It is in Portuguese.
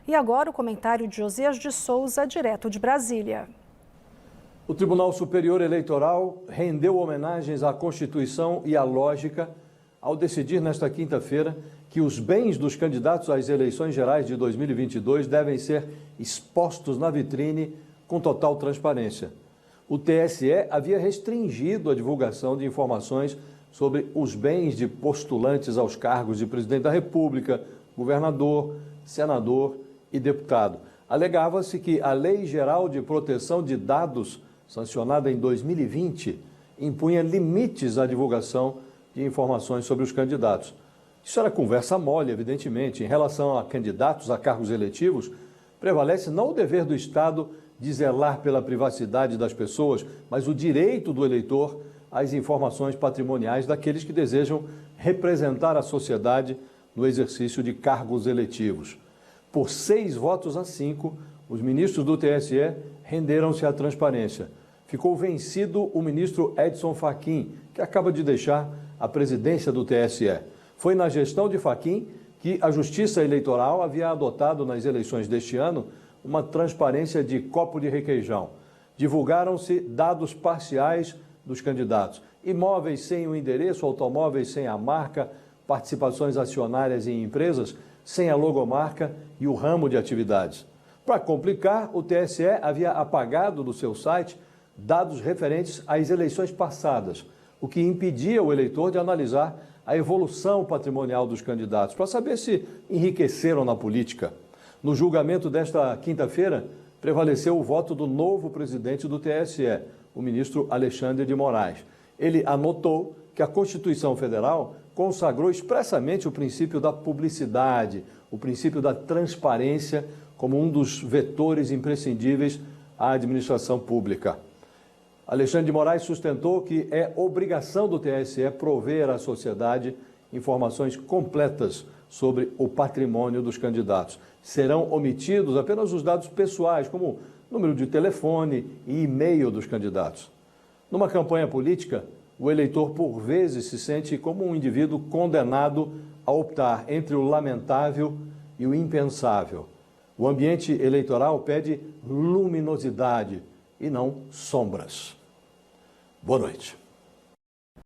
E agora o comentário de Josias de Souza, direto de Brasília. O Tribunal Superior Eleitoral rendeu homenagens à Constituição e à lógica ao decidir nesta quinta-feira que os bens dos candidatos às eleições gerais de 2022 devem ser expostos na vitrine com total transparência. O TSE havia restringido a divulgação de informações sobre os bens de postulantes aos cargos de presidente da República, governador, senador e deputado. Alegava-se que a Lei Geral de Proteção de Dados, sancionada em 2020, impunha limites à divulgação de informações sobre os candidatos. Isso era conversa mole, evidentemente. Em relação a candidatos a cargos eletivos, prevalece não o dever do Estado de zelar pela privacidade das pessoas, mas o direito do eleitor às informações patrimoniais daqueles que desejam representar a sociedade no exercício de cargos eletivos. Por 6 votos a 5, os ministros do TSE renderam-se à transparência. Ficou vencido o ministro Edson Fachin, que acaba de deixar a presidência do TSE. Foi na gestão de Fachin que a Justiça Eleitoral havia adotado nas eleições deste ano uma transparência de copo de requeijão. Divulgaram-se dados parciais dos candidatos: imóveis sem o endereço, automóveis sem a marca, participações acionárias em empresas sem a logomarca e o ramo de atividades. Para complicar, o TSE havia apagado do seu site dados referentes às eleições passadas, o que impedia o eleitor de analisar a evolução patrimonial dos candidatos, para saber se enriqueceram na política. No julgamento desta quinta-feira, prevaleceu o voto do novo presidente do TSE, o ministro Alexandre de Moraes. Ele anotou que a Constituição Federal consagrou expressamente o princípio da publicidade, o princípio da transparência como um dos vetores imprescindíveis à administração pública. Alexandre de Moraes sustentou que é obrigação do TSE prover à sociedade informações completas sobre o patrimônio dos candidatos. Serão omitidos apenas os dados pessoais, como número de telefone e e-mail dos candidatos. Numa campanha política, o eleitor por vezes se sente como um indivíduo condenado a optar entre o lamentável e o impensável. O ambiente eleitoral pede luminosidade e não sombras. Boa noite.